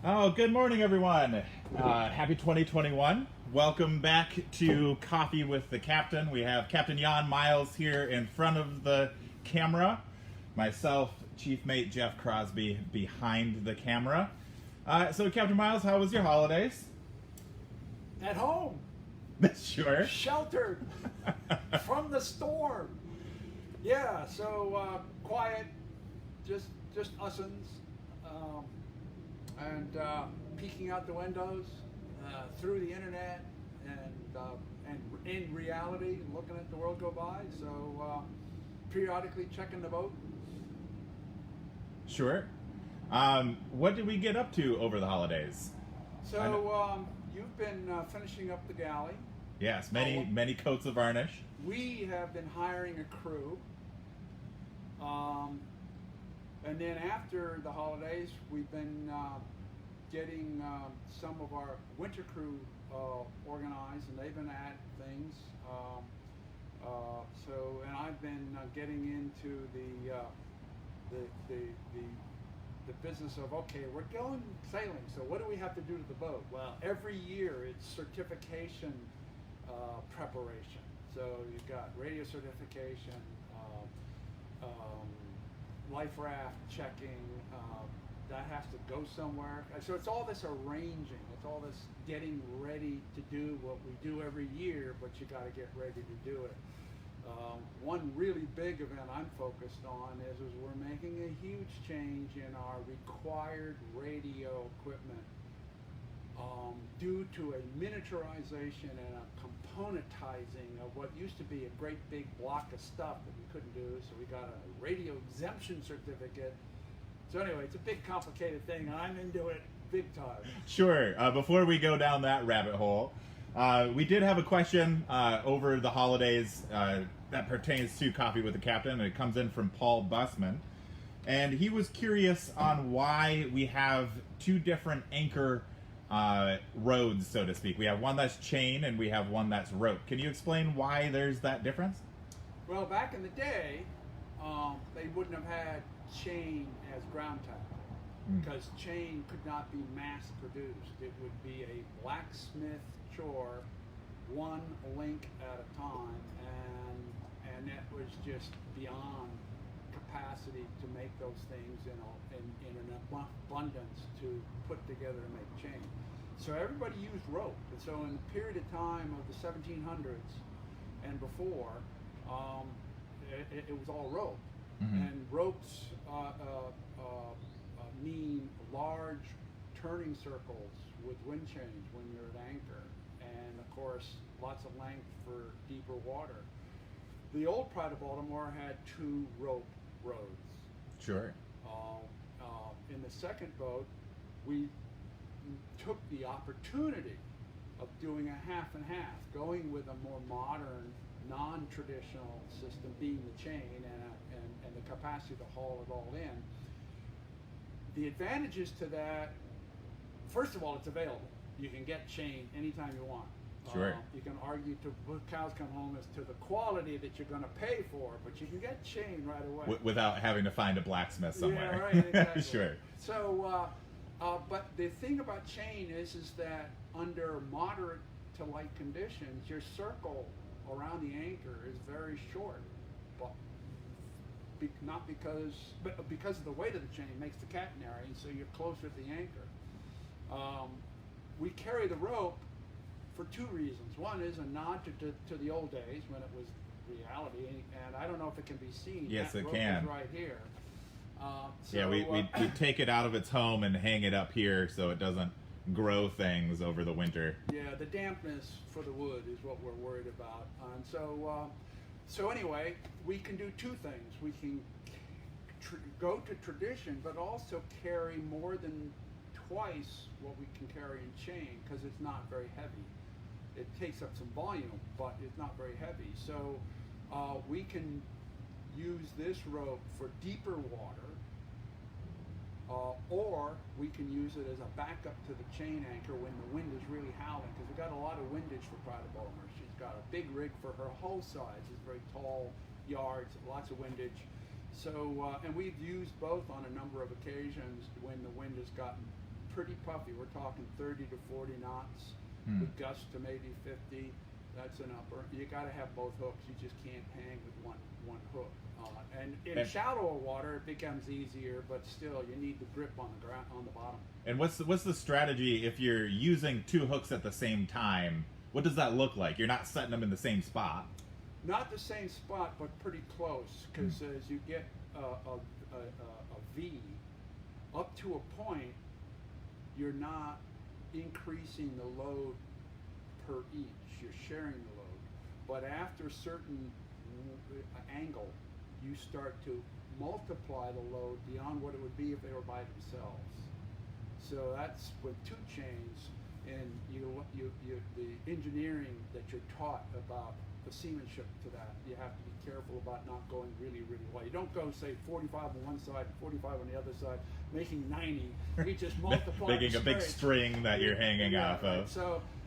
Oh, good morning, everyone. Happy 2021. Welcome back to Coffee with the Captain. We have Captain Jan Miles here in front of the camera. Myself, Chief Mate Jeff Crosby behind the camera. So, Captain Miles, how was your holidays? At home, Sure. sheltered from the storm. Yeah, so quiet, just us'uns, um, and peeking out the windows through the internet, and in reality, looking at the world go by. So periodically checking the boat. Sure. What did we get up to over the holidays? So you've been finishing up the galley. Yes, many coats of varnish. We have been hiring a crew. And then after the holidays, we've been getting some of our winter crew organized, and they've been at things. And I've been getting into the business of, okay, we're going sailing, so what do we have to do to the boat? Well, every year it's certification preparation. So you've got radio certification, life raft checking, that has to go somewhere. So it's all this arranging, it's all this getting ready to do what we do every year, but you got to get ready to do it. One really big event I'm focused on is we're making a huge change in our required radio equipment due to a miniaturization and a componentizing of what used to be a great big block of stuff that we couldn't do. So we got a radio exemption certificate. So anyway, it's a big complicated thing. I'm into it big time. Sure. Before we go down that rabbit hole, we did have a question over the holidays that pertains to Coffee with the Captain, and it comes in from Paul Bussman. And he was curious on why we have two different anchor roads, so to speak. We have one that's chain and we have one that's rope. Can you explain why there's that difference? Well, back in the day, they wouldn't have had chain as ground tackle because chain could not be mass produced. It would be a blacksmith chore, one link at a time, and that was just beyond capacity to make those things in an abundance to put together to make chain. So everybody used rope, and so in the period of time of the 1700s and before, it was all rope. And ropes mean large turning circles with wind change when you're at anchor, and of course lots of length for deeper water. The old Pride of Baltimore had two rope roads. Sure. In the second boat, we took the opportunity of doing a half and half, going with a more modern, non-traditional system, being the chain and the capacity to haul it all in. The advantages to that, first of all, it's available. You can get chain anytime you want. Sure. You can argue till cows come home as to the quality that you're going to pay for, but you can get chain right away. Without having to find a blacksmith somewhere. Yeah, right, exactly. Sure. So, but the thing about chain is that under moderate to light conditions, your circle around the anchor is very short, but not because, but because of the weight of the chain makes the catenary, and so you're closer to the anchor. We carry the rope for two reasons. One is a nod to the old days when it was reality, and I don't know if it can be seen. Yes, that it rope can. is right here. Yeah, we take it out of its home and hang it up here so it doesn't grow things over the winter. Yeah, the dampness for the wood is what we're worried about. And so anyway, we can do two things. We can go to tradition, but also carry more than twice what we can carry in chain because it's not very heavy. It takes up some volume, but it's not very heavy. So we can use this rope for deeper water, or we can use it as a backup to the chain anchor when the wind is really howling, because we've got a lot of windage for Pride of Baltimore. She's got a big rig for her hull size. It's very tall yards, lots of windage. So, and we've used both on a number of occasions when the wind has gotten pretty puffy. We're talking 30 to 40 knots with gusts to maybe 50. That's an upper. You got to have both hooks. You just can't hang with one hook. And in shallower water, it becomes easier, but still, you need the grip on the ground, on the bottom. And what's the strategy if you're using two hooks at the same time? What does that look like? You're not setting them in the same spot. Not the same spot, but pretty close. Because as you get a V up to a point, you're not increasing the load per each. You're sharing the load. But after a certain angle, you start to multiply the load beyond what it would be if they were by themselves. So that's with two chains, and the engineering that you're taught about the seamanship to that, you have to be careful about not going really, really wide. You don't go, say, 45 on one side, 45 on the other side, making 90. You just multiply. Making a big string that you're hanging off of.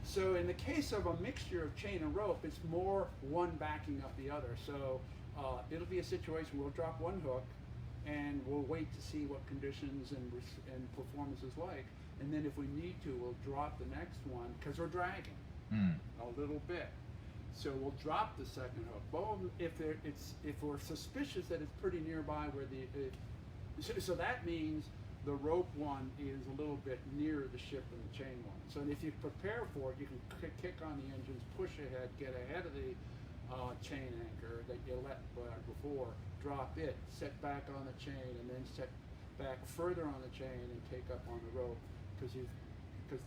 So in the case of a mixture of chain and rope, it's more one backing up the other. So it'll be a situation where we'll drop one hook, and we'll wait to see what conditions and performance is like. And then if we need to, we'll drop the next one because we're dragging a little bit. So we'll drop the second hook. Boom! If we're suspicious that it's pretty nearby where so that means the rope one is a little bit nearer the ship than the chain one. So if you prepare for it, you can kick on the engines, push ahead, get ahead of the chain anchor that you let before, drop it, set back on the chain, and then set back further on the chain and take up on the rope because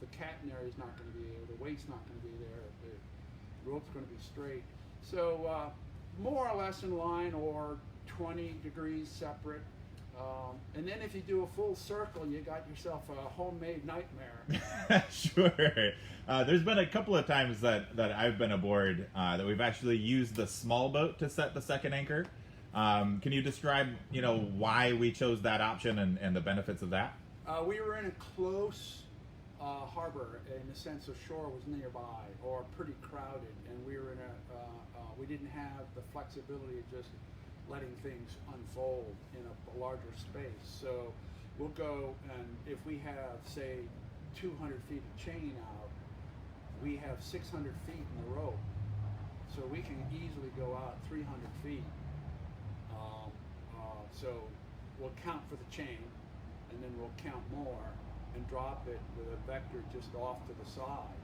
the catenary is not going to be there, the weight's not going to be there, the rope's going to be straight. So more or less in line or 20 degrees separate. And then if you do a full circle, you got yourself a homemade nightmare. Sure. There's been a couple of times that I've been aboard that we've actually used the small boat to set the second anchor. Can you describe, why we chose that option and the benefits of that? We were in a close harbor in the sense of shore was nearby or pretty crowded, and we were in we didn't have the flexibility of just letting things unfold in a larger space. So we'll go, and if we have, say, 200 feet of chain out, we have 600 feet in the rope. So we can easily go out 300 feet. So we'll count for the chain, and then we'll count more and drop it with a vector just off to the side.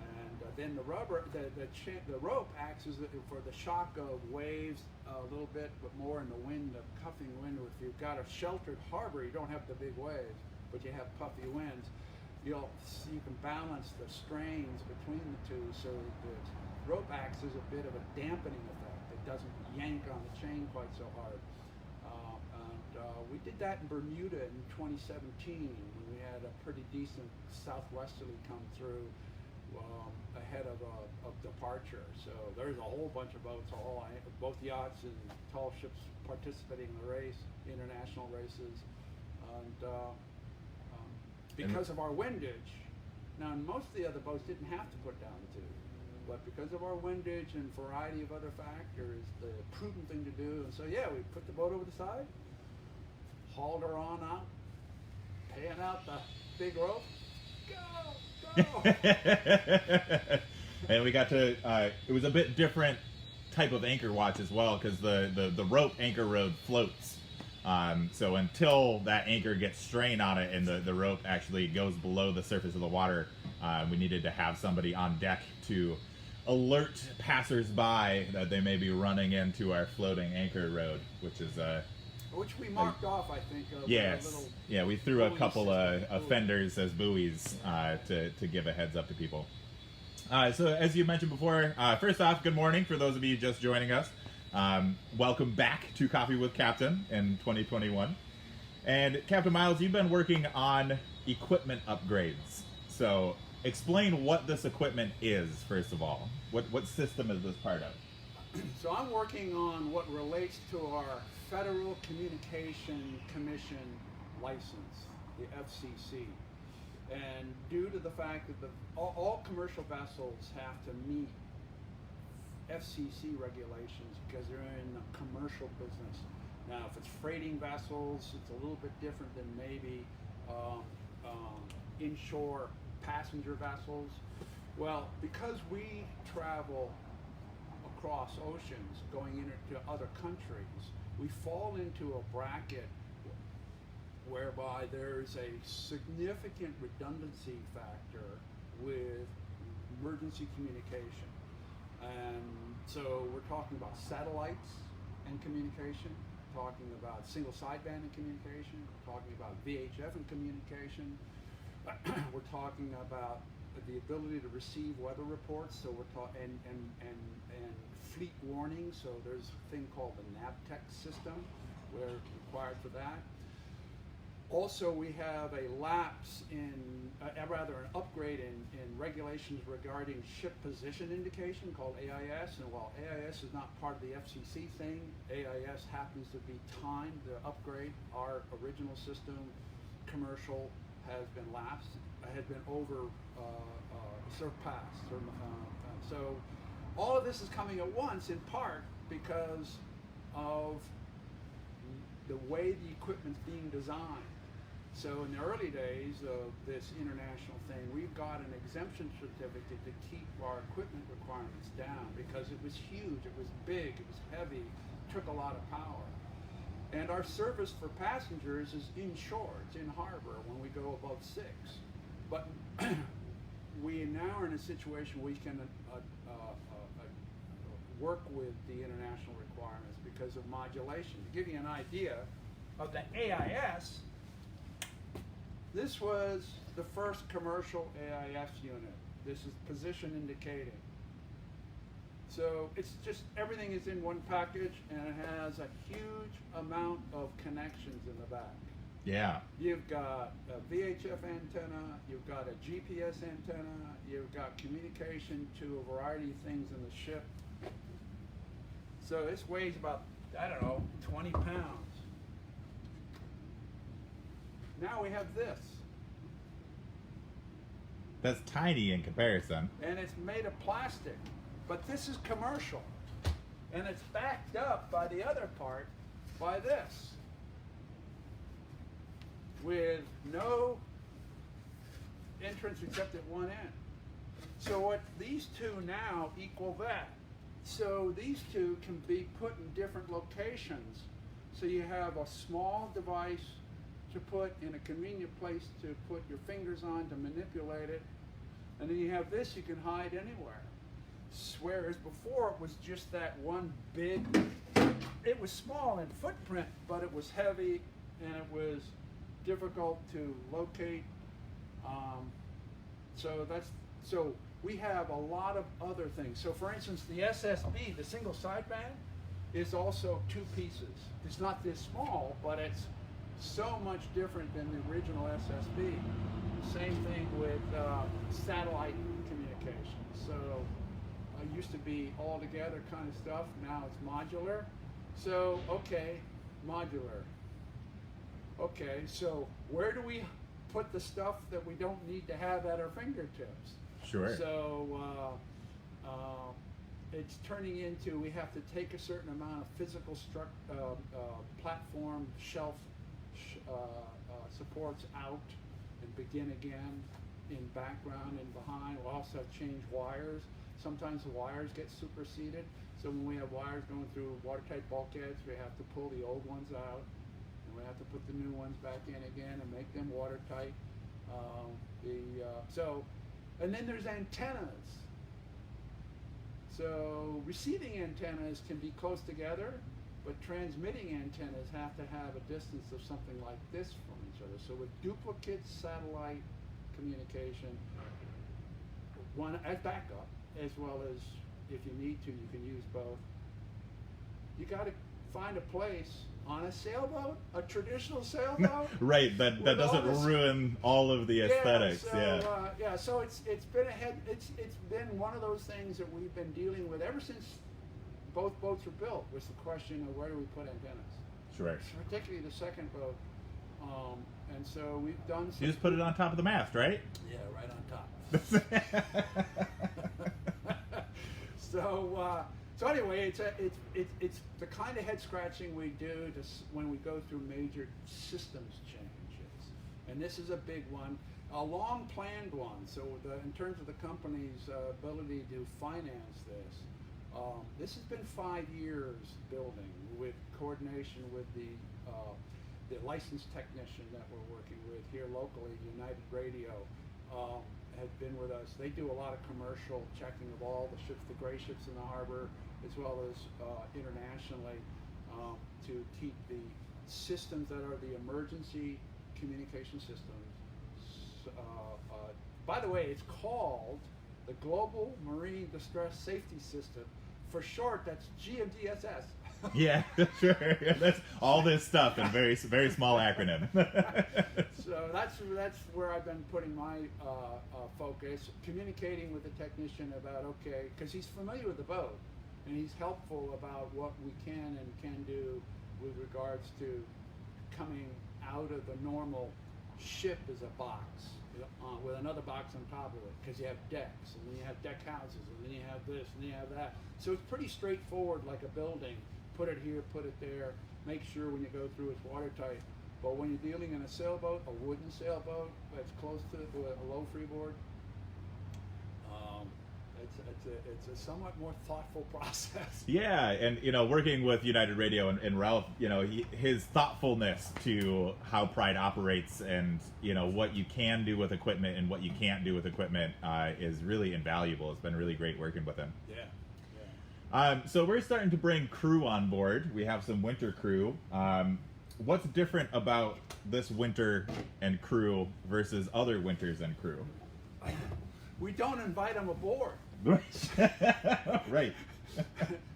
And then the rope acts as for the shock of waves a little bit, but more in the wind, the cuffing wind. If you've got a sheltered harbor, you don't have the big waves, but you have puffy winds. You can balance the strains between the two, so the rope acts as a bit of a dampening effect. It doesn't yank on the chain quite so hard. We did that in Bermuda in 2017 when we had a pretty decent southwesterly come through ahead of departure. So there's a whole bunch of boats, both yachts and tall ships participating in the race, international races, and because of our windage. Now, most of the other boats didn't have to put down the tube, but because of our windage and variety of other factors, the prudent thing to do. And so, yeah, we put the boat over the side, hauled her on out, paying out the big rope, go! And we got to, it was a bit different type of anchor watch as well, because the rope anchor rode floats. So until that anchor gets strain on it and the rope actually goes below the surface of the water, we needed to have somebody on deck to alert passersby that they may be running into our floating anchor road, which is which we marked off, I think. Yes. Yeah, we threw a couple of fenders as buoys to give a heads up to people. So as you mentioned before, first off, good morning for those of you just joining us. Welcome back to Coffee with Captain in 2021. And Captain Miles, you've been working on equipment upgrades. So explain what this equipment is, first of all. What system is this part of? So I'm working on what relates to our Federal Communication Commission license, the FCC. And due to the fact that all commercial vessels have to meet FCC regulations because they're in the commercial business. Now, if it's freighting vessels, it's a little bit different than maybe inshore passenger vessels. Well, because we travel across oceans going into other countries, we fall into a bracket whereby there's a significant redundancy factor with emergency communication. And so we're talking about satellites and communication, talking about single sideband and communication, we're talking about VHF and communication, we're talking about the ability to receive weather reports, so we're talking and fleet warning. So there's a thing called the NAVTEC system, where it's required for that. Also, we have a lapse in, rather an upgrade in regulations regarding ship position indication called AIS. And while AIS is not part of the FCC thing, AIS happens to be timed to upgrade. Our original system, commercial, has been lapsed, had been surpassed. So all of this is coming at once, in part because of the way the equipment's being designed. So in the early days of this international thing, we've got an exemption certificate to keep our equipment requirements down because it was huge, it was big, it was heavy, took a lot of power. And our service for passengers is inshore, it's in harbor when we go above 6. But we now are in a situation where we can work with the international requirements because of modulation. To give you an idea of the AIS, this was the first commercial AIS unit. This is position indicating. So it's just, everything is in one package, and it has a huge amount of connections in the back. Yeah. You've got a VHF antenna, you've got a GPS antenna, you've got communication to a variety of things in the ship. So this weighs about, I don't know, 20 pounds. Now we have this. That's tiny in comparison. And it's made of plastic, but this is commercial. And it's backed up by the other part by this, with no entrance except at one end. So what these two now equal that. So these two can be put in different locations. So you have a small device to put in a convenient place to put your fingers on to manipulate it. And then you have this you can hide anywhere. Whereas before it was just that one big, it was small in footprint, but it was heavy and it was difficult to locate. So we have a lot of other things. So for instance, the SSB, the single sideband, is also 2 pieces. It's not this small, but it's so much different than the original SSB. Same thing with satellite communication. So it used to be all together kind of stuff. Now it's modular. So, okay, modular. Okay, so where do we put the stuff that we don't need to have at our fingertips? Sure. So it's turning into, we have to take a certain amount of physical platform shelf supports out and begin again in background and behind. We'll also change wires. Sometimes the wires get superseded. So when we have wires going through watertight bulkheads, we have to pull the old ones out. We have to put the new ones back in again and make them watertight. And then there's antennas. So receiving antennas can be close together, but transmitting antennas have to have a distance of something like this from each other. So with duplicate satellite communication, one as backup, as well as if you need to, you can use both. You got to find a place on a sailboat, a traditional sailboat. Right, that doesn't ruin all of the aesthetics. So it's been one of those things that we've been dealing with ever since both boats were built. Was the question of where do we put antennas? Sure. Particularly the second boat, and so we've done. You just put it on top of the mast, right? Yeah, right on top. So anyway, it's the kind of head scratching we do when we go through major systems changes. And this is a big one, a long planned one. So in terms of the company's ability to finance this has been 5 years building with coordination with the licensed technician that we're working with here locally, United Radio, has been with us. They do a lot of commercial checking of all the ships, the gray ships in the harbor, as well as internationally, to keep the systems that are the emergency communication systems. By the way, it's called the Global Marine Distress Safety System. For short, that's GMDSS. Yeah, sure. That's all this stuff in very small acronym. So that's where I've been putting my focus, communicating with the technician about, okay, because he's familiar with the boat, and he's helpful about what we can and can do with regards to coming out of the normal ship as a box with another box on top of it, because you have decks, and then you have deck houses, and then you have this, and then you have that. So it's pretty straightforward, like a building. Put it here, put it there, make sure when you go through it's watertight. But when you're dealing in a sailboat, a wooden sailboat that's close to a low freeboard, it's a somewhat more thoughtful process. Yeah, and working with United Radio and Ralph, his thoughtfulness to how Pride operates and what you can do with equipment and what you can't do with equipment is really invaluable. It's been really great working with him. Yeah. So we're starting to bring crew on board. We have some winter crew. What's different about this winter and crew versus other winters and crew? We don't invite them aboard. Right.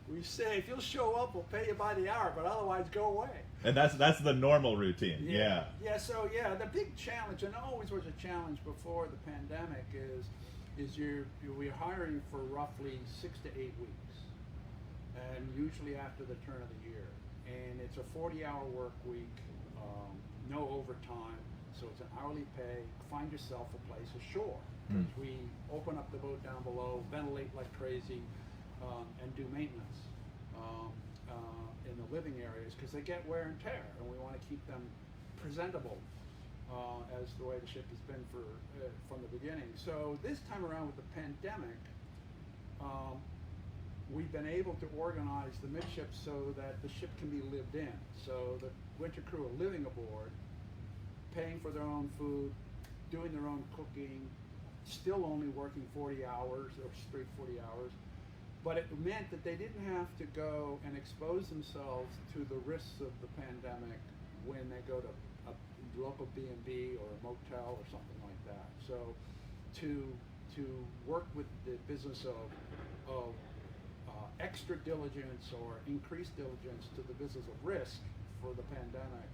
We say, if you'll show up, we'll pay you by the hour, but otherwise go away. And that's the normal routine. Yeah. So the big challenge, and always was a challenge before the pandemic, is we're hiring for roughly 6 to 8 weeks, and usually after the turn of the year. And it's a 40-hour work week, no overtime, so it's an hourly pay. Find yourself a place ashore. We open up the boat down below, ventilate like crazy, and do maintenance in the living areas, because they get wear and tear, and we want to keep them presentable as the way the ship has been from the beginning. So this time around with the pandemic, we've been able to organize the midships so that the ship can be lived in. So the winter crew are living aboard, paying for their own food, doing their own cooking, still only working 40 hours or straight 40 hours. But it meant that they didn't have to go and expose themselves to the risks of the pandemic when they go to a local B&B or a motel or something like that. So to work with the business of extra diligence or increased diligence to the business of risk for the pandemic,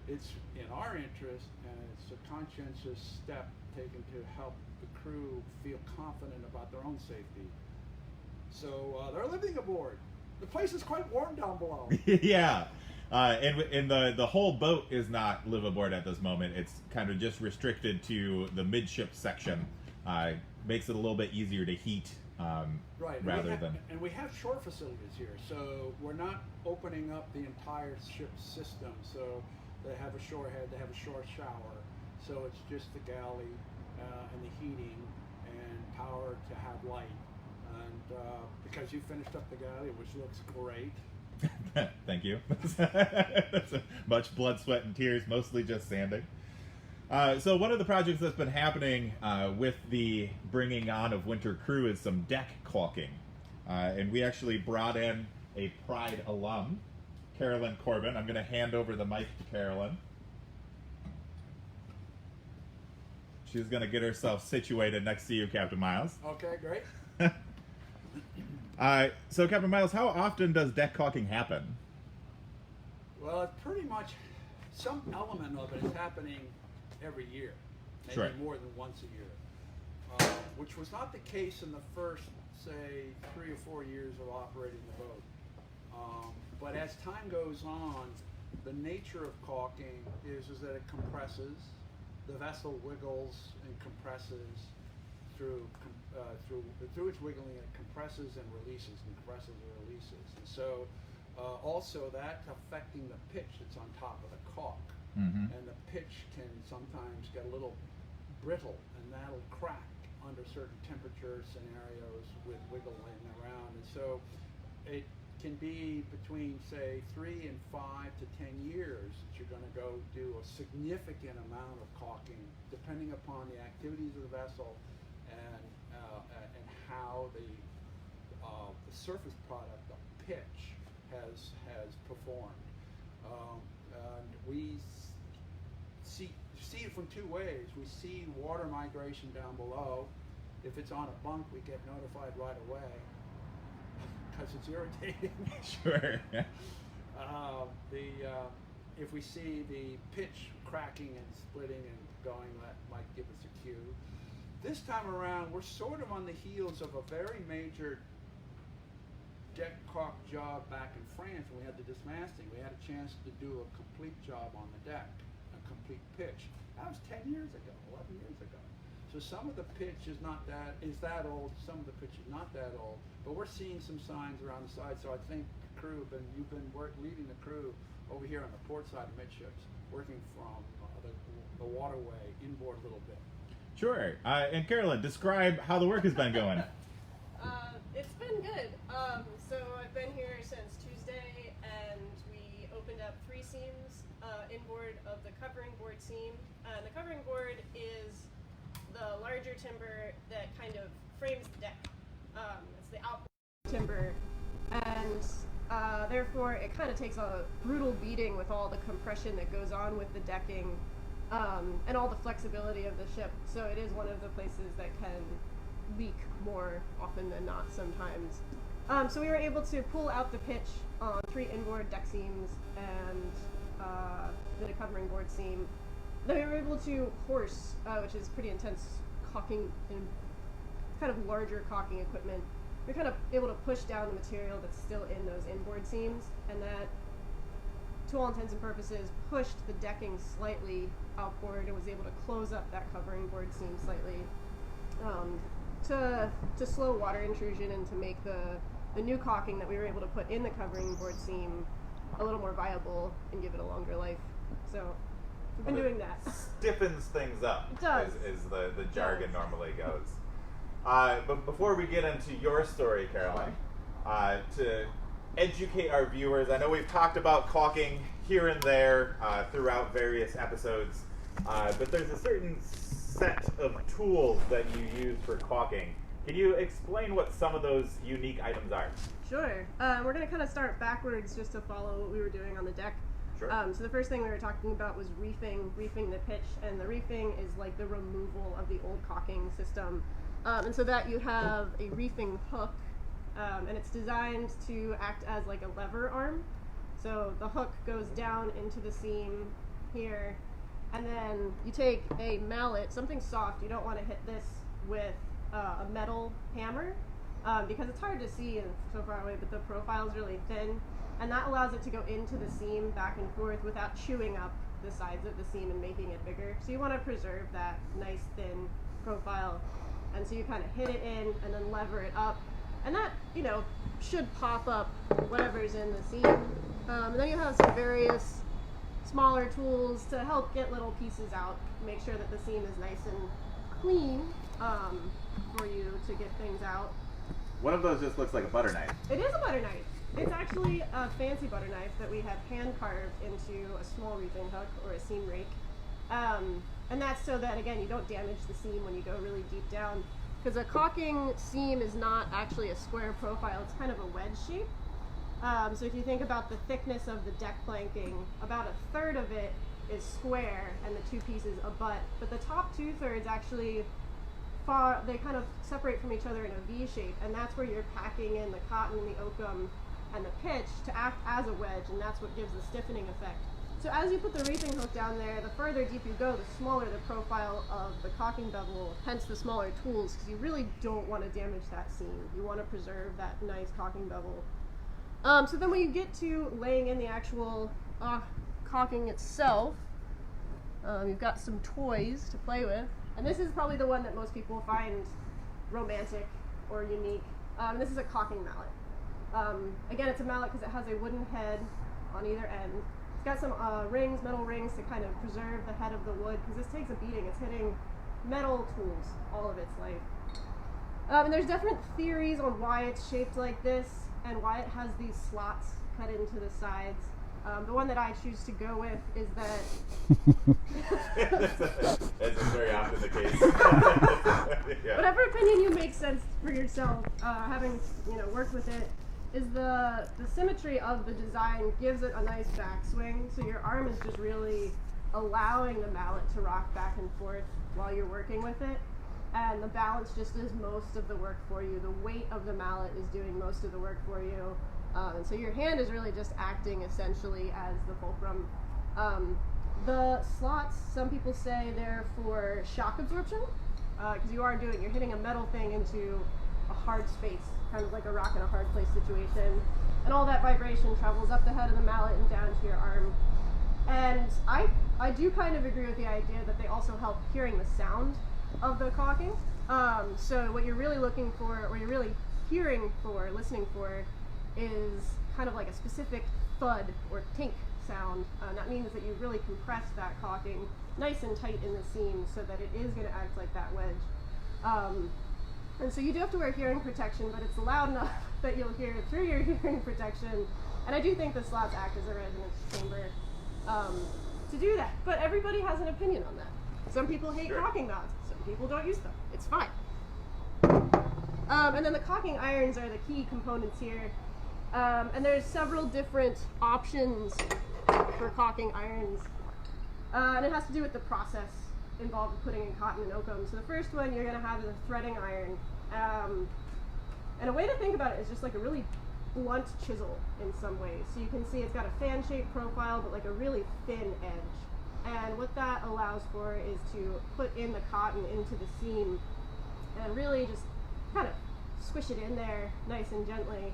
it's in our interest, and it's a conscientious step taken to help the crew feel confident about their own safety. So they're living aboard. The place is quite warm down below. Yeah. And the whole boat is not live aboard at this moment. It's kind of just restricted to the midship section. Makes it a little bit easier to heat. Right. And we have shore facilities here, so we're not opening up the entire ship system. So they have a shore head, they have a shore shower. So it's just the galley and the heating and power to have light. And because you finished up the galley, which looks great. Thank you. That's much blood, sweat, and tears, mostly just sanding. So one of the projects that's been happening with the bringing on of winter crew is some deck caulking. And we actually brought in a Pride alum, Carolyn Corbin. I'm going to hand over the mic to Carolyn. She's going to get herself situated next to you, Captain Miles. Okay, great. So, Captain Miles, how often does deck caulking happen? Well, it's pretty much some element of it is happening every year, maybe Sure. more than once a year, which was not the case in the first, say, 3 or 4 years of operating the boat. But as time goes on, the nature of caulking is that it compresses. The vessel wiggles and compresses through its wiggling. It compresses and releases, and compresses and releases. And so also that's affecting the pitch that's on top of the caulk. Mm-hmm. and the pitch can sometimes get a little brittle, and that'll crack under certain temperature scenarios with wiggling around. And so it can be between, say, 3 and 5 to 10 years that you're going to go do a significant amount of caulking, depending upon the activities of the vessel and how the surface product, the pitch, has performed. And we see it from two ways. We see water migration down below. If it's on a bunk, we get notified right away because it's irritating. Sure. If we see the pitch cracking and splitting and going, that might give us a cue. This time around, we're sort of on the heels of a very major deck caulk job back in France when we had the dismasting. We had a chance to do a complete job on the deck, a complete pitch. That was 10 years ago, 11 years ago. So some of the pitch is that old, some of the pitch is not that old, but we're seeing some signs around the side. So I think you've been leading the crew over here on the port side of midships, working from the waterway inboard a little bit. Sure. And Carolyn, describe how the work has been going. It's been good. So I've been here since Tuesday, and we opened up 3 seams inboard of the covering board seam. The covering board is the larger timber that kind of frames the deck. It's the outboard timber, and therefore it kind of takes a brutal beating with all the compression that goes on with the decking and all the flexibility of the ship. So it is one of the places that can leak more often than not sometimes. So we were able to pull out the pitch on 3 inboard deck seams and the covering board seam. Then we were able to horse, which is pretty intense caulking and kind of larger caulking equipment. We're kind of able to push down the material that's still in those inboard seams, and that, to all intents and purposes, pushed the decking slightly outboard and was able to close up that covering board seam slightly to slow water intrusion and to make the new caulking that we were able to put in the covering board seam a little more viable and give it a longer life. So we've been doing that. Stiffens things up. It does. As the jargon normally goes. But before we get into your story, Carolyn, to educate our viewers, I know we've talked about caulking here and there throughout various episodes, but there's a certain set of tools that you use for caulking. Can you explain what some of those unique items are? Sure. We're going to kind of start backwards just to follow what we were doing on the deck. Sure. So the first thing we were talking about was reefing the pitch, and the reefing is like the removal of the old caulking system. And so that you have a reefing hook, and it's designed to act as like a lever arm. So the hook goes down into the seam here, and then you take a mallet, something soft. You don't want to hit this with a metal hammer because it's hard to see and so far away, but the profile is really thin, and that allows it to go into the seam back and forth without chewing up the sides of the seam and making it bigger. So you want to preserve that nice thin profile. And so you kind of hit it in and then lever it up, and that, should pop up whatever's in the seam. And then you have some various smaller tools to help get little pieces out, make sure that the seam is nice and clean for you to get things out. One of those just looks like a butter knife. It is a butter knife. It's actually a fancy butter knife that we have hand carved into a small reefing hook or a seam rake. And that's so that, again, you don't damage the seam when you go really deep down. Because a caulking seam is not actually a square profile, it's kind of a wedge shape. So if you think about the thickness of the deck planking, about 1/3 of it is square and the 2 pieces abut. But the top 2/3 actually, they kind of separate from each other in a V shape, and that's where you're packing in the cotton, the oakum, and the pitch to act as a wedge, and that's what gives the stiffening effect. So as you put the reefing hook down there, the further deep you go, the smaller the profile of the caulking bevel, hence the smaller tools, because you really don't want to damage that seam. You want to preserve that nice caulking bevel. So then when you get to laying in the actual caulking itself, you've got some toys to play with. And this is probably the one that most people find romantic or unique. This is a caulking mallet. Again, it's a mallet because it has a wooden head on either end. got some rings, metal rings, to kind of preserve the head of the wood, because this takes a beating. It's hitting metal tools all of its life. And there's different theories on why it's shaped like this and why it has these slots cut into the sides. The one that I choose to go with is that That's very often the case. Yeah. whatever opinion you make sense for yourself, having worked with it, is the symmetry of the design gives it a nice backswing. So your arm is just really allowing the mallet to rock back and forth while you're working with it. And the balance just does most of the work for you. The weight of the mallet is doing most of the work for you. And so your hand is really just acting essentially as the fulcrum. The slots, some people say they're for shock absorption, because you're hitting a metal thing into a hard space, kind of like a rock in a hard place situation. And all that vibration travels up the head of the mallet and down to your arm. And I do kind of agree with the idea that they also help hearing the sound of the caulking. So what you're really looking for, or you're really hearing for, listening for, is kind of like a specific thud or tink sound. That means that you really compress that caulking nice and tight in the seam so that it is going to act like that wedge. And so you do have to wear hearing protection, but it's loud enough that you'll hear it through your hearing protection. And I do think the slots act as a resonance chamber to do that. But everybody has an opinion on that. Some people hate caulking rods. Some people don't use them. It's fine. And then the caulking irons are the key components here. And there's several different options for caulking irons. And it has to do with the process involved with putting in cotton and oakum. So the first one you're going to have is a threading iron. And a way to think about it is just like a really blunt chisel in some ways. So you can see it's got a fan-shaped profile, but like a really thin edge. And what that allows for is to put in the cotton into the seam and really just kind of squish it in there nice and gently.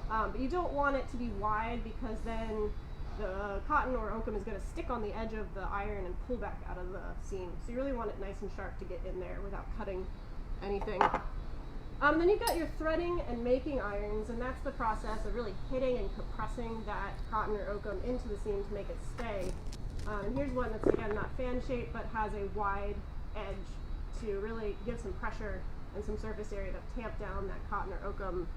But you don't want it to be wide, because then the cotton or oakum is going to stick on the edge of the iron and pull back out of the seam. So you really want it nice and sharp to get in there without cutting anything. Then you've got your threading and making irons, and that's the process of really hitting and compressing that cotton or oakum into the seam to make it stay. And here's one that's, again, not fan-shaped, but has a wide edge to really give some pressure and some surface area to tamp down that cotton or oakum.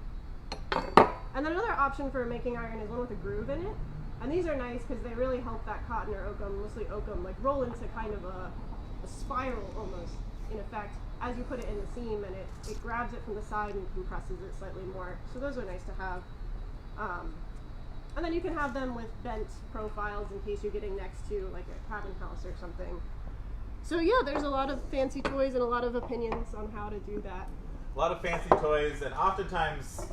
And then another option for a making iron is one with a groove in it. And these are nice because they really help that cotton or oakum, mostly oakum, like roll into kind of a spiral almost, in effect, as you put it in the seam, and it grabs it from the side and compresses it slightly more. So those are nice to have. And then you can have them with bent profiles in case you're getting next to like a cabin house or something. So yeah, there's a lot of fancy toys and a lot of opinions on how to do that. A lot of fancy toys, and oftentimes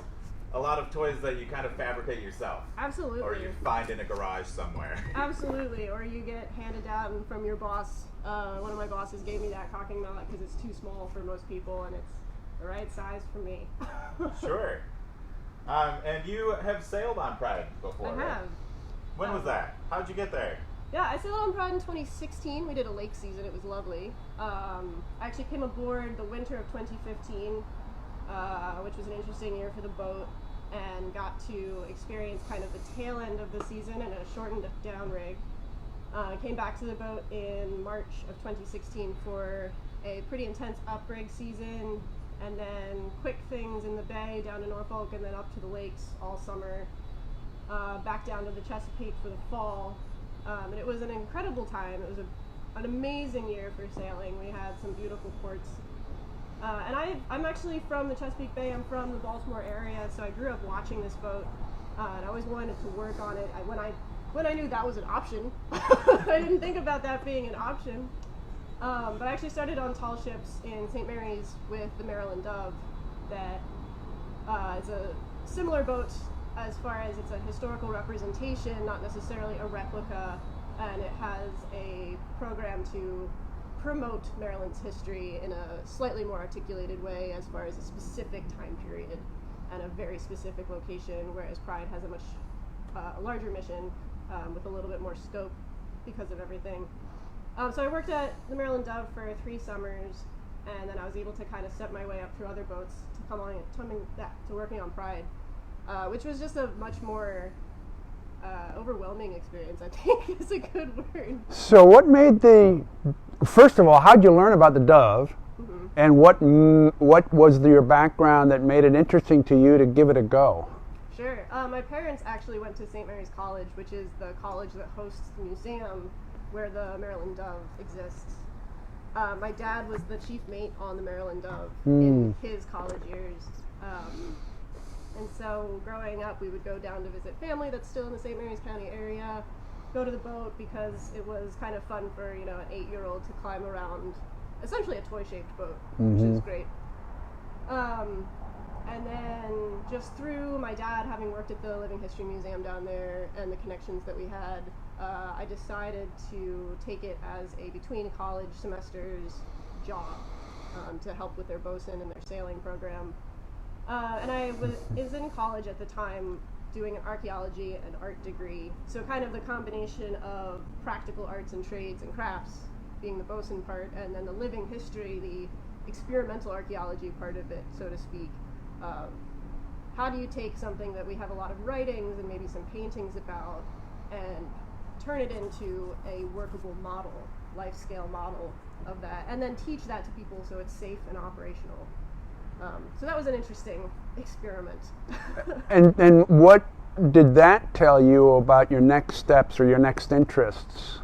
a lot of toys that you kind of fabricate yourself. Absolutely. Or you find in a garage somewhere. Absolutely. Or you get handed down from your boss. One of my bosses gave me that caulking mallet because it's too small for most people, and it's the right size for me. Sure. And you have sailed on Pride before, I right? have. When was that? How'd you get there? Yeah, I sailed on Pride in 2016. We did a lake season. It was lovely. I actually came aboard the winter of 2015, which was an interesting year for the boat, and got to experience kind of the tail end of the season in a shortened down rig. Came back to the boat in March of 2016 for a pretty intense uprig season, and then quick things in the bay down to Norfolk, and then up to the lakes all summer, back down to the Chesapeake for the fall. And it was an incredible time. It was an amazing year for sailing. We had some beautiful ports. And I'm actually from the Chesapeake Bay. I'm from the Baltimore area, so I grew up watching this boat, and I always wanted to work on it. When I knew that was an option, I didn't think about that being an option. But I actually started on tall ships in St. Mary's with the Maryland Dove. That is a similar boat as far as it's a historical representation, not necessarily a replica, and it has a program to promote Maryland's history in a slightly more articulated way as far as a specific time period and a very specific location, whereas Pride has a much larger mission with a little bit more scope because of everything. So I worked at the Maryland Dove for 3 summers, and then I was able to kind of step my way up through other boats to working on Pride, which was just a much more overwhelming experience, I think is a good word. So what made first of all, how'd you learn about the Dove? Mm-hmm. And what was your background that made it interesting to you to give it a go? Sure. My parents actually went to St. Mary's College, which is the college that hosts the museum where the Maryland Dove exists. My dad was the chief mate on the Maryland Dove in his college years. And so growing up, we would go down to visit family that's still in the St. Mary's County area, go to the boat because it was kind of fun for, an 8-year-old to climb around essentially a toy-shaped boat, which is great. And then just through my dad having worked at the Living History Museum down there and the connections that we had, I decided to take it as a between college semesters job to help with their bosun and their sailing program. And I was in college at the time doing an archaeology and art degree, so kind of the combination of practical arts and trades and crafts being the bosun part, and then the living history, the experimental archaeology part of it, so to speak. How do you take something that we have a lot of writings and maybe some paintings about and turn it into a workable model, life-scale model of that, and then teach that to people so it's safe and operational. So that was an interesting experiment. And what did that tell you about your next steps or your next interests?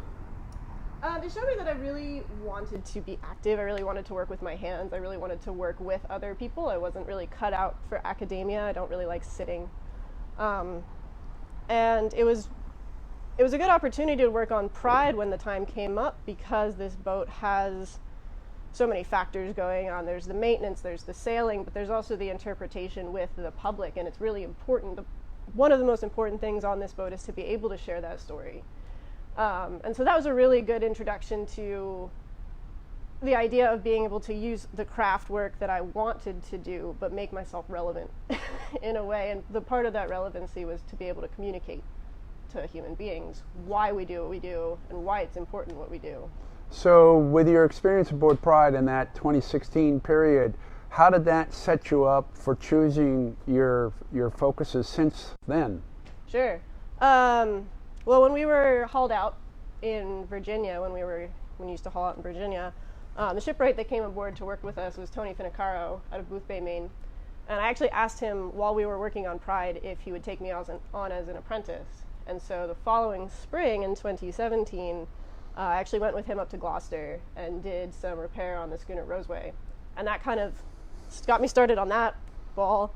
It showed me that I really wanted to be active. I really wanted to work with my hands. I really wanted to work with other people. I wasn't really cut out for academia. I don't really like sitting. And it was a good opportunity to work on Pride when the time came up, because this boat has so many factors going on. There's the maintenance, there's the sailing, but there's also the interpretation with the public, and it's really important. One of the most important things on this boat is to be able to share that story. And so that was a really good introduction to the idea of being able to use the craft work that I wanted to do, but make myself relevant in a way. And the part of that relevancy was to be able to communicate to human beings why we do what we do and why it's important what we do. So with your experience aboard Pride in that 2016 period, how did that set you up for choosing your focuses since then? Sure. Well, when we were hauled out in Virginia, when we used to haul out in Virginia, the shipwright that came aboard to work with us was Tony Finicaro out of Booth Bay, Maine. And I actually asked him while we were working on Pride if he would take me on as an apprentice. And so the following spring in 2017, I actually went with him up to Gloucester and did some repair on the schooner Roseway. And that kind of got me started on that ball.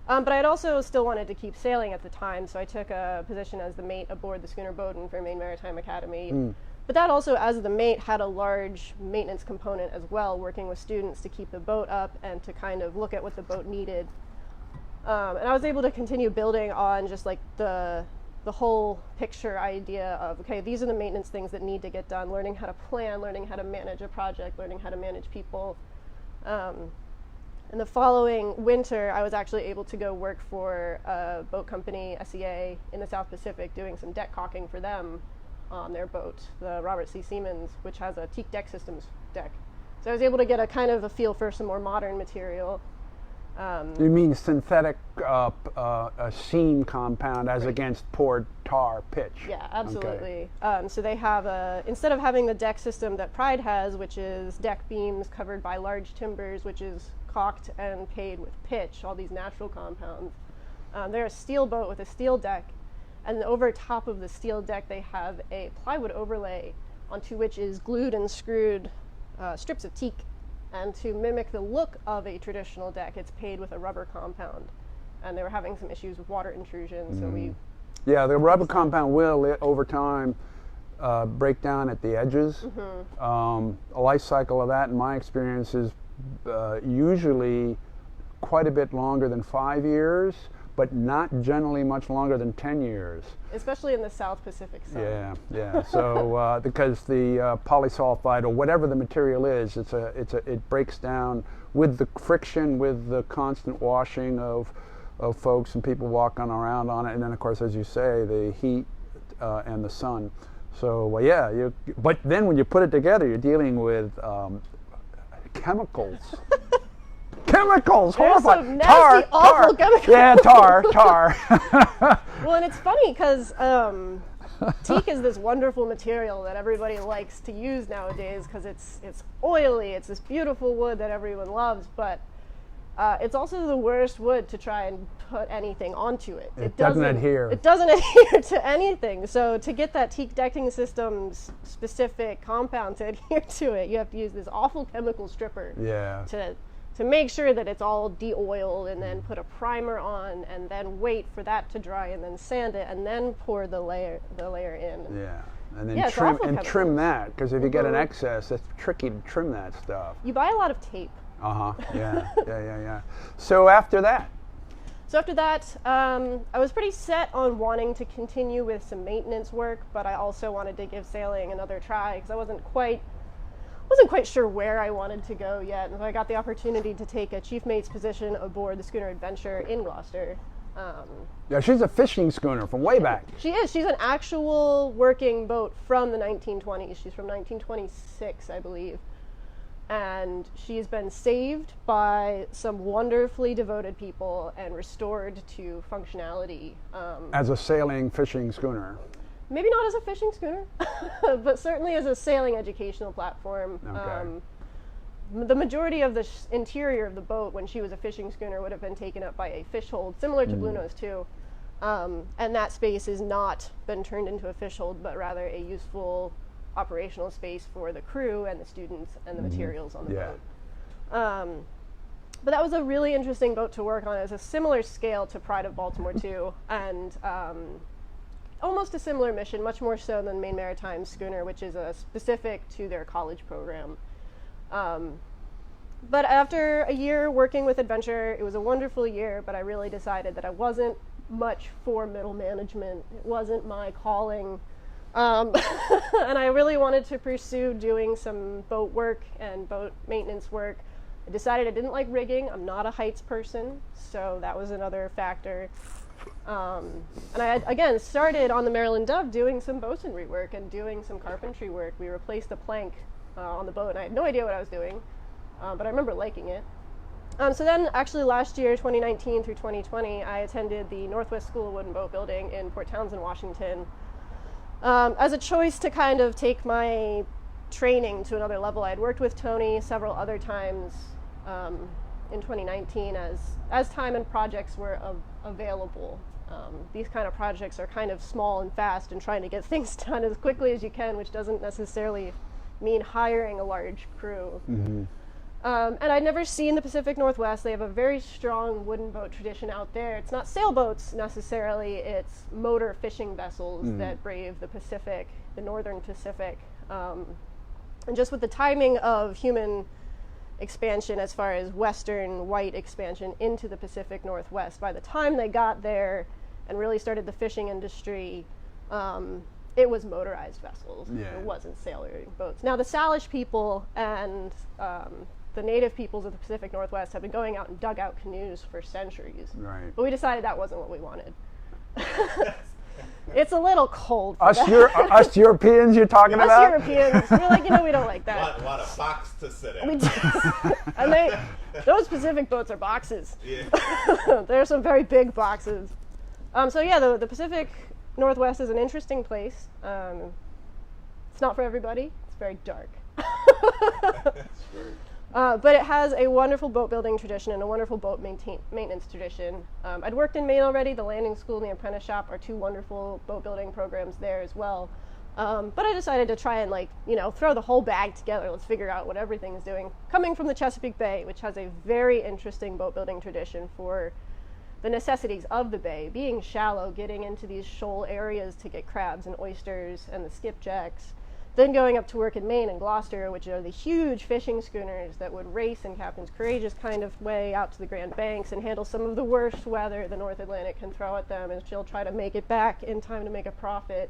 But I had also still wanted to keep sailing at the time, so I took a position as the mate aboard the schooner Bowdoin for Maine Maritime Academy. But that also, as the mate, had a large maintenance component as well, working with students to keep the boat up and to kind of look at what the boat needed. And I was able to continue building on just like the whole picture idea of, okay, these are the maintenance things that need to get done, learning how to plan, learning how to manage a project, learning how to manage people. In the following winter, I was actually able to go work for a boat company, SEA, in the South Pacific, doing some deck caulking for them on their boat, the Robert C. Seamans, which has a teak deck systems deck. So I was able to get a kind of a feel for some more modern material. You mean synthetic seam compound as against poured tar pitch? Yeah, absolutely. Okay. So they have instead of having the deck system that Pride has, which is deck beams covered by large timbers, which is caulked and paid with pitch, all these natural compounds. They're a steel boat with a steel deck, and over top of the steel deck they have a plywood overlay onto which is glued and screwed strips of teak. And to mimic the look of a traditional deck, it's paid with a rubber compound. And they were having some issues with water intrusion, so we... Yeah, the rubber compound will, over time, break down at the edges. A life cycle of that, in my experience, is usually quite a bit longer than 5 years, but not generally much longer than 10 years. Especially in the South Pacific sun. Yeah. So because the polysulfide or whatever the material is, it breaks down with the friction, with the constant washing of folks and people walking around on it, and then of course, as you say, the heat and the sun. So but then when you put it together, you're dealing with chemicals. Chemicals, There's horrifying. some nasty, awful chemicals. Yeah, tar. Well, and it's funny because teak is this wonderful material that everybody likes to use nowadays because it's oily. It's this beautiful wood that everyone loves, but it's also the worst wood to try and put anything onto it. It doesn't adhere. It doesn't adhere to anything. So to get that teak decking system's specific compound to adhere to it, you have to use this awful chemical stripper. Yeah. To make sure that it's all de-oiled, and then put a primer on, and then wait for that to dry, and then sand it, and then pour the layer in. Yeah. And then Yeah, it's trim awful chemicals. trim that, because if you get an excess, it's tricky to trim that stuff. You buy a lot of tape. Yeah. So after that, I was pretty set on wanting to continue with some maintenance work, but I also wanted to give sailing another try because I wasn't quite sure where I wanted to go yet. And so I got the opportunity to take a chief mate's position aboard the schooner Adventure in Gloucester. yeah, she's a fishing schooner from way back. She is. She's an actual working boat from the 1920s. She's from 1926, I believe. And she's been saved by some wonderfully devoted people and restored to functionality. As a sailing fishing schooner. Maybe not as a fishing schooner, but certainly as a sailing educational platform. Okay. The majority of the interior of the boat when she was a fishing schooner would have been taken up by a fish hold, similar to Blue Nose 2. And that space has not been turned into a fish hold, but rather a useful operational space for the crew and the students and the materials on the boat. But that was a really interesting boat to work on. It was a similar scale to Pride of Baltimore 2, and almost a similar mission, much more so than Maine Maritime schooner, which is specific to their college program. But after a year working with Adventure, it was a wonderful year, but I really decided that I wasn't much for middle management. It wasn't my calling. And I really wanted to pursue doing some boat work and boat maintenance work. I decided I didn't like rigging. I'm not a heights person, so that was another factor. And I had, again, started on the Maryland Dove doing some bosunry work and doing some carpentry work. We replaced a plank on the boat, and I had no idea what I was doing, but I remember liking it. So then, actually last year, 2019 through 2020, I attended the Northwest School of Wood and Boat Building in Port Townsend, Washington, as a choice to kind of take my training to another level. I had worked with Tony several other times in 2019 as time and projects were available. These kind of projects are kind of small and fast and trying to get things done as quickly as you can, which doesn't necessarily mean hiring a large crew. And I'd never seen the Pacific Northwest. They have a very strong wooden boat tradition out there. It's not sailboats necessarily, it's motor fishing vessels that brave the Pacific, the northern Pacific. And just with the timing of human expansion as far as western white expansion into the Pacific Northwest, by the time they got there and really started the fishing industry, it was motorized vessels. Yeah. It wasn't sailing boats. Now the Salish people and the native peoples of the Pacific Northwest have been going out in dugout canoes for centuries. Right. But we decided that wasn't what we wanted. It's a little cold for Us, that. us Europeans you're talking Us about? Europeans, we're like, we don't like that. A lot of box to sit in. We do. And those Pacific boats are boxes. Yeah. There are some very big boxes. So yeah, the Pacific Northwest is an interesting place. It's not for everybody. It's very dark. But it has a wonderful boat building tradition and a wonderful boat maintenance tradition. I'd worked in Maine already. The landing school and the apprentice shop are two wonderful boat building programs there as well. But I decided to try and throw the whole bag together. Let's figure out what everything's doing. Coming from the Chesapeake Bay, which has a very interesting boat building tradition for the necessities of the bay, being shallow, getting into these shoal areas to get crabs and oysters and the skipjacks. Then going up to work in Maine and Gloucester, which are the huge fishing schooners that would race in Captain's Courageous kind of way out to the Grand Banks and handle some of the worst weather the North Atlantic can throw at them, and she'll try to make it back in time to make a profit.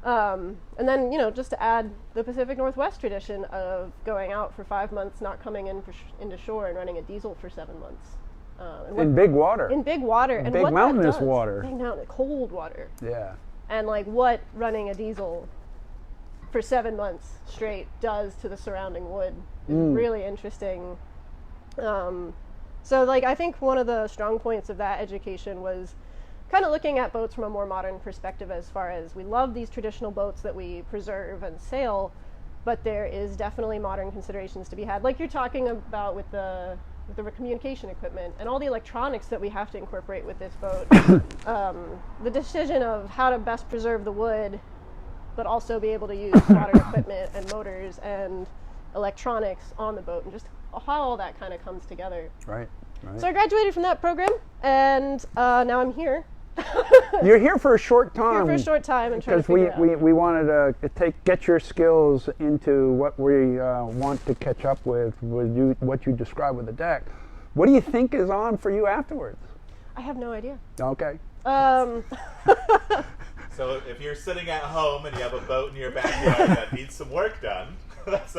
And then, just to add the Pacific Northwest tradition of going out for 5 months, not coming into shore, and running a diesel for 7 months. In big water. In big water. In and big what mountainous that does, water. Big mountain, cold water. Yeah. And what running a diesel for 7 months straight does to the surrounding wood is really interesting. So I think one of the strong points of that education was kind of looking at boats from a more modern perspective, as far as we love these traditional boats that we preserve and sail, but there is definitely modern considerations to be had, like you're talking about with the communication equipment and all the electronics that we have to incorporate with this boat. The decision of how to best preserve the wood, but also be able to use modern equipment and motors and electronics on the boat, and just how all that kind of comes together. Right. So I graduated from that program, and now I'm here. You're here for a short time. Here for a short time, and trying to because we, figure it out. we wanted to get your skills into what we want to catch up with what you described with the deck. What do you think is on for you afterwards? I have no idea. Okay. So if you're sitting at home and you have a boat in your backyard that needs some work done, that's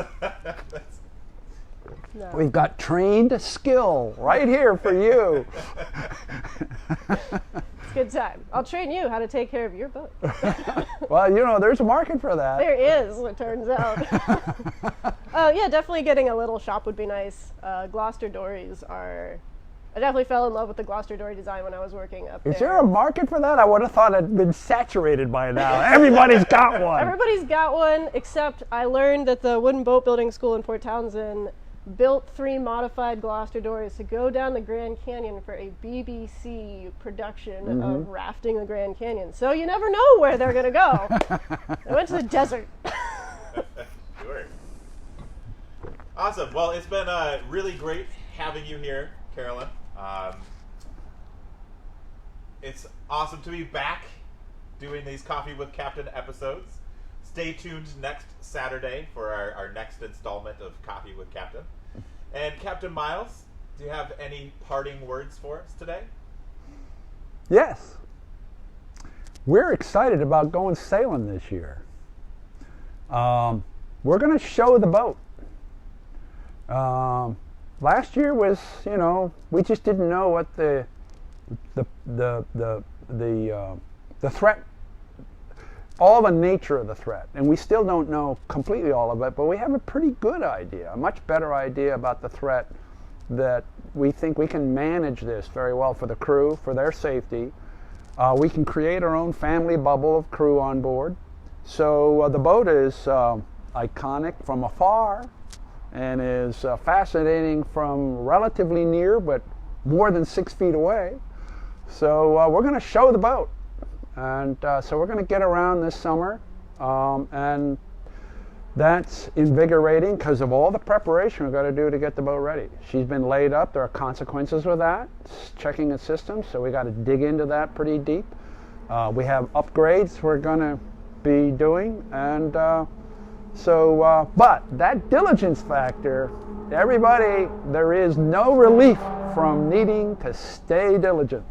No. We've got trained skill right here for you. It's a good time. I'll train you how to take care of your boat. Well, there's a market for that. There is, it turns out. Yeah, definitely getting a little shop would be nice. Gloucester dories are... I definitely fell in love with the Gloucester dory design when I was working up there. Is there a market for that? I would have thought it'd been saturated by now. Everybody's got one. Everybody's got one, except I learned that the Wooden Boat Building School in Port Townsend built 3 modified Gloucester dories to go down the Grand Canyon for a BBC production of rafting the Grand Canyon. So you never know where they're going to go. They went to the desert. Sure. Awesome. Well, it's been really great having you here, Carolyn. It's awesome to be back doing these Coffee with Captain episodes. Stay tuned next Saturday for our next installment of Coffee with Captain. And Captain Miles, do you have any parting words for us today? Yes. We're excited about going sailing this year. We're going to show the boat. Last year was, we just didn't know what the threat, all the nature of the threat, and we still don't know completely all of it, but we have a pretty good idea, a much better idea about the threat, that we think we can manage this very well for the crew, for their safety. We can create our own family bubble of crew on board. So the boat is iconic from afar, and is fascinating from relatively near, but more than 6 feet away. So we're going to show the boat, and so we're going to get around this summer, and that's invigorating because of all the preparation we've got to do to get the boat ready. She's been laid up. There are consequences with that. It's checking the system, so we got to dig into that pretty deep. We have upgrades we're going to be doing, and but that diligence factor, everybody, there is no relief from needing to stay diligent.